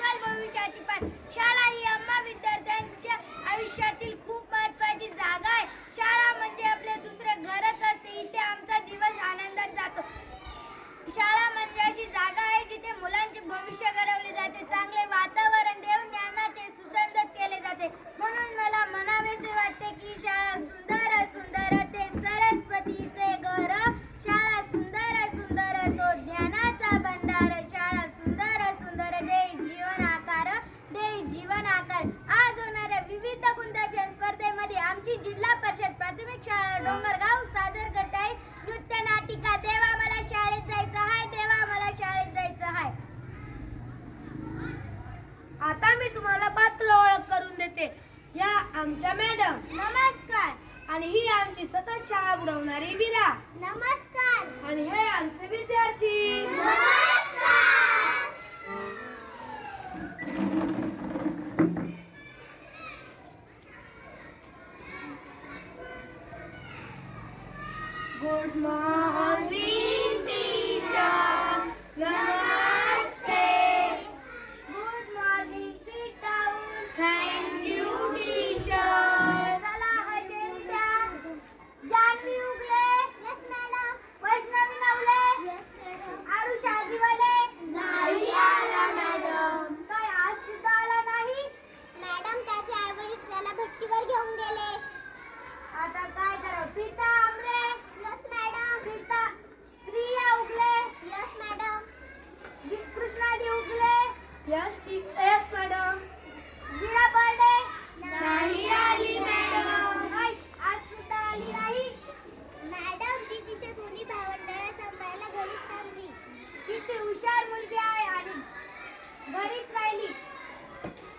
उज्ज्वल भविष्याची पाठ. शाळा ही आम्हा विद्यार्थ्यांच्या आयुष्यातील खूप महत्त्वाची जागा आहे. शाळा म्हणजे आपले दुसरे घरच असते. इथे आमचा दिवस आनंदात जातो. शाळा म्हणजे अशी जागा आहे जिथे मुलांचे भविष्य घडवले जाते, चांगले वातावरण देऊन ज्ञानाचे सुसंगत केले जाते. म्हणून मला म्हणावेसे वाटते की शाळा सुंदर सुंदर ते सरस्वतीचे घर. शाळा सुंदर सुंदर तो ज्ञानाचा भंडार. शाळा सुंदर सुंदर दे जीवन आकार, दे जीवन आकार. आज होणाऱ्या विविध गुणदर्शन स्पर्धेमध्ये आमची जिल्हा परिषद प्राथमिक शाळा डोंगरगाव सादर करत आहे नृत्य नाटिका देवा मला शाळेत जायचं हाय, देवा मला शाळेत जायचं हाय. आता मी तुम्हाला पात्र ओळख करून देते. या आमच्या मॅडम. नमस्कार. आणि ही आमची सतत शाळा बुडवणारी वीरा. नमस्कार. आणि हे आमचे विद्यार्थी. नमस्कार. Good morning teacher. नमस्ते. Good morning. Sit down. Thank you teacher. चला हजेरीच्या. Janhavi Ugale. Yes madam. Vaishnavi Navale. Yes madam. Aarush Agiwale. नाही आला मॅडम. काय आज सुद्धा आला नाही? मॅडम त्याचे आईवडील त्याला भट्टीवर घेऊन गेले. आता काय करावं? Preeta Amre. Yes madam. Priya Ugale. Yes madam. Krishnali Ugale. Yes madam. Veera Barde. नाही आली मॅडम. आज सुद्धा आली नाही. मॅडम ती तिच्या दोन्ही भावंडांना सांभाळायला घरीच थांबली. किती हुशार मुलगी आहे आणि घरीच राहिली.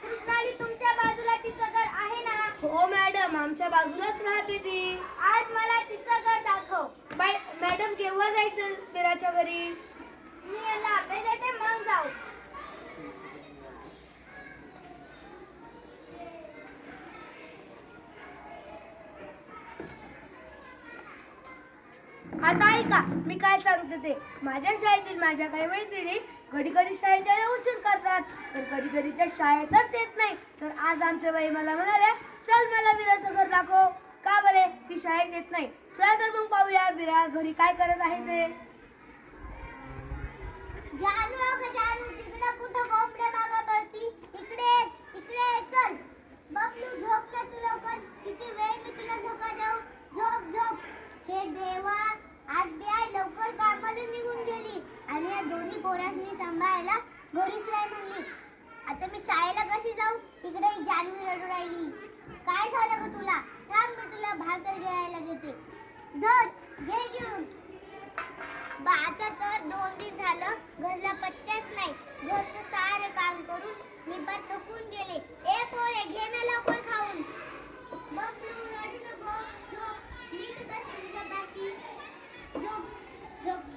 कृष्णाली तुमच्या बाजूला तिचं घर आहे ना? हो मॅडम, आमच्या बाजूलाच राहते ती. आज मला तिचं घर दाखव. मॅडम केव्हा जायचं वीराच्या घरी? मी याला अभ्यास देते मग जाऊ. आता ऐका मी काय सांगते ते. माझ्या शाळेतील माझ्या काही मैत्रिणी कधी कधी शाळेत यायला उशीर करतात, तर कधी कधी त्या शाळेतच येत नाही. तर आज आमच्या बाई मला म्हणाल्या, चल मला वीराचं घर दाखव. का बरे? ती शाळेत येत नाही. चला तर मग पाहूया वीरा घरी काय करत आहे ते. जानू तिकडे कुठं कोंबड्या मागं पळती? इकडे चल. बबलू झोप ना तू लवकर. किती वेळ मी तुला झोका देऊ? झोप. हे देवा, आज बी आई लवकर कामाला निघून गेली आणि या दोन्ही पोरांनी सांभाळायला घरीच राह म्हणली. आता मी शाळेला कशी जाऊ? इकडे जानवी रडू राहिली. काय झालं ग तुला? थांब मी तुला भाकर घ्यायला घेते. धर, घे घेऊन. आता तर 2 दिवस झालं घरला पत्त्याच नाही. घरचं सारं काम करून मी पण थकून गेले. ए पोरे घे ना लवकर खाऊन. बबलू रडू नको. झोप. नीट बस तुझ्या पाशी.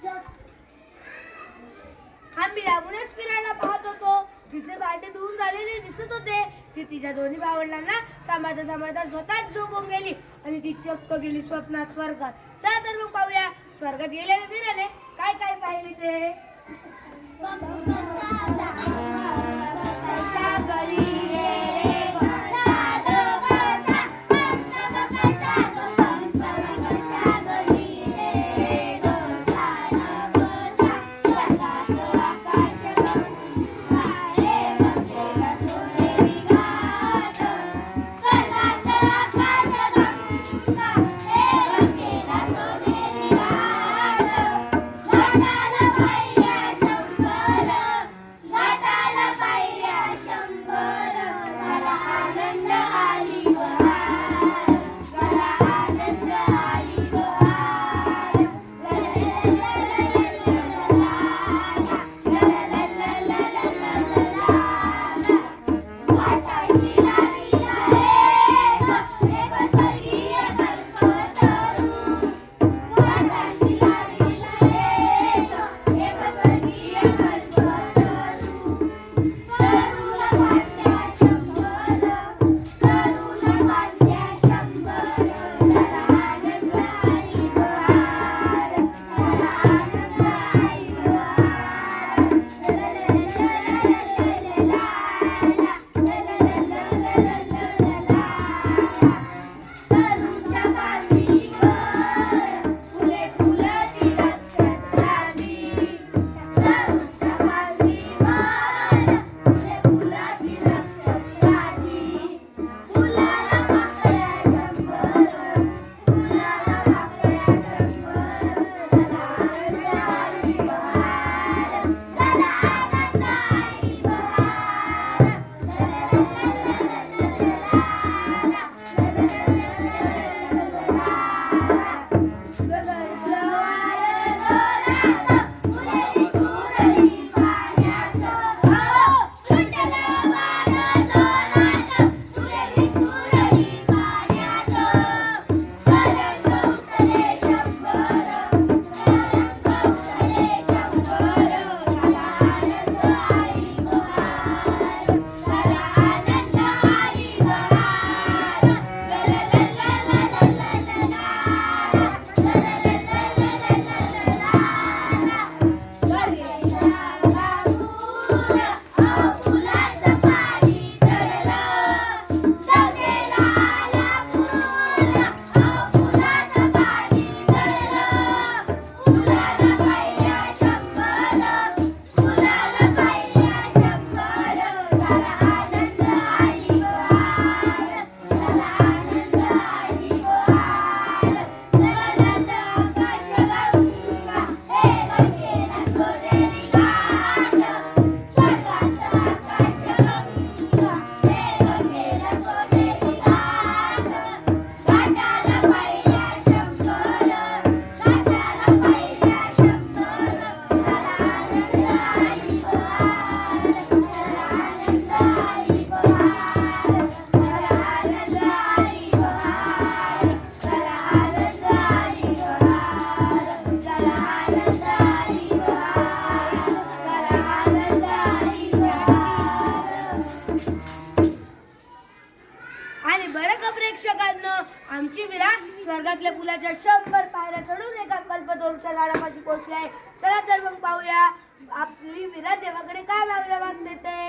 झोप. आम्ही लागूनच फिरायला पाहत होतो. तिचे भांडे धुवून झालेले दिसत होते. ती तिच्या दोन्ही भावंडांना सांभाळता स्वतःच झोपून गेली आणि ती चक्क गेली स्वप्नात स्वर्गात. चला तर मग पाहूया स्वर्गात गेलेल्या वीराने काय काय पाहिले ते. ला आमची विरा स्वर्गातल्या पुलाच्या 100 पायऱ्या चढून एका कल्पतरूच्या झाडापाशी पोहोचली आहे. चला तर मग पाहूया आपली विरा देवाकडे काय मागते ते.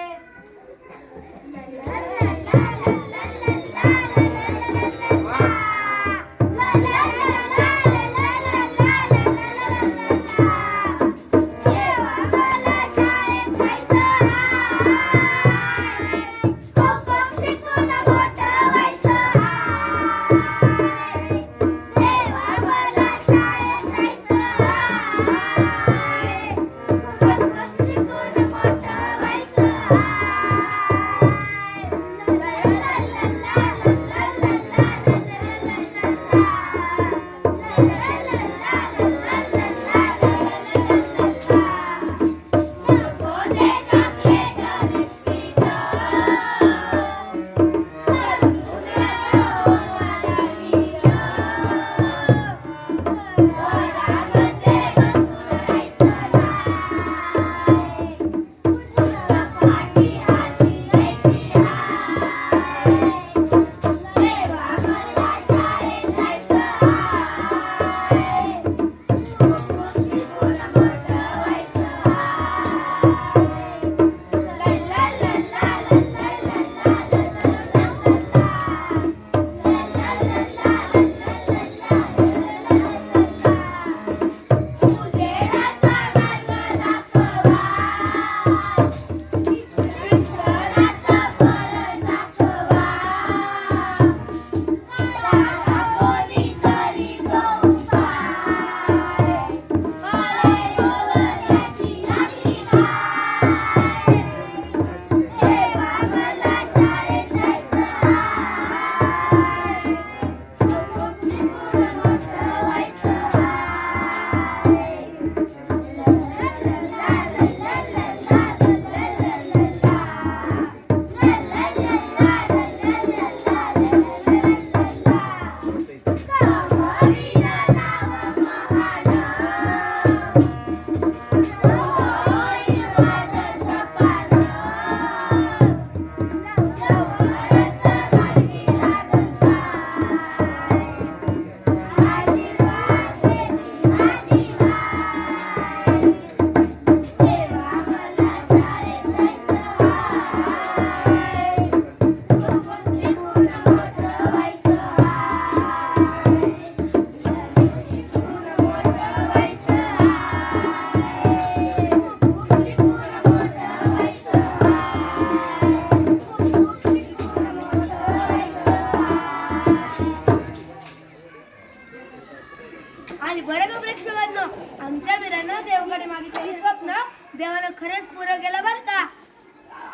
आणि बरं का प्रेक्षकांनो, आमच्या वीरानं देवाकडे मागितलेली स्वप्न देवानं खरंच पुरं केलं बरं का.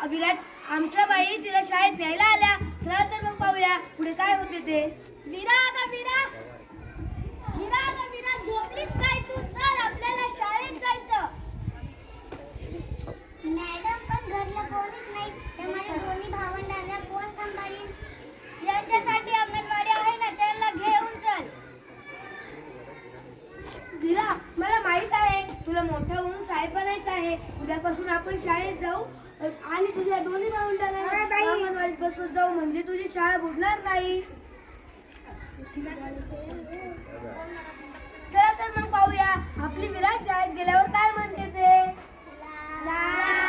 विराट आमच्या बाई तिला शाळेत न्यायला आल्या. चला तर मग पाहूया पुढे काय होते ते. विरा झोपलीस काय तू? चल आपल्याला शाळेत जायचं. मॅडम पण घरला कोणीच नाही, तर माझ्या दोन्ही भावंडांना कोण सांभाळील? यांच्यासाठी अंगणवाडी आहे ना, त्यांना घेऊन चल. विरा मला माहित आहे तुला मोठं होऊन शाळेत बनायचं आहे. उद्यापासून आपण शाळेत जाऊ आणि तुझ्या दोन्ही भावंडांना अंगणवाडीत बसवत जाऊ, म्हणजे तुझी शाळा बुडणार नाही. चला तर मग पाहूया आपली विरा शाळेत गेल्यावर काय म्हणते ते. शाळा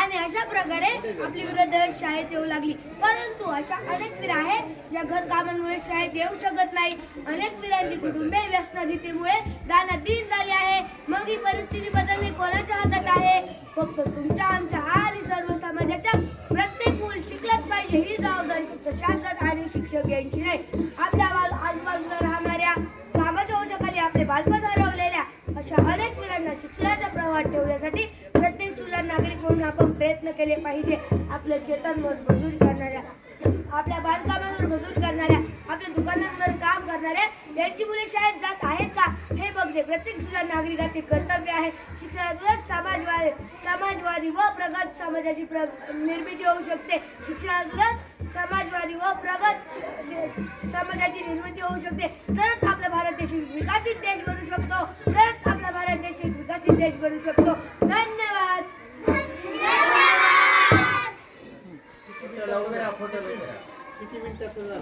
आणि अशा प्रकारे आपली विद्यार्थी शाळेत येऊ लागली. परंतु अशा अनेक वीर आहेत ज्या घरकामांमुळे शाळेत येऊ शकत नाही. अनेक वीरांची कुटुंबे व्यसनाधीतीमुळे जाणं दिन झाली आहे. मग ही परिस्थिती बदलणे कोणाच्या हातात आहे? फक्त तुमच्या, आमच्या आणि सर्व समाजाच्या. प्रत्येक मूल शिकलंच पाहिजे ही जबाबदारी फक्त शासन आणि शिक्षक यांची नाही. आपल्या आजूबाजूला राहणाऱ्या कामाच्या ओझ्याखाली आपले बालपण हरवलेल्या अशा अनेक मुलांना शिक्षणाचा प्रवाह ठेवण्यासाठी प्रत्येक सुजाण नागरिक म्हणून आपण प्रयत्न केले पाहिजे. आपल्या शेतांवर मजुरी करणाऱ्या, आपल्या बांधकामांवर मजुरी करणाऱ्या, आपल्या दुकानांवर काम करणाऱ्या यांची मुले शाळेत जात आहेत का हे बघणे प्रत्येक सुजाण नागरिकाचे कर्तव्य आहे. शिक्षणातूनच समाजवादी व प्रगत समाजाची निर्मिती होऊ शकते. शिक्षणातूनच समाजवादी व प्रगत समाजाची निर्मिती होऊ शकते. तरच आपला भारत देश विकसित देश बनू शकतो. तरच आपला भारत देश विकसित देश बनू शकतो. धन्यवाद. किती मिनिटाचं झालं?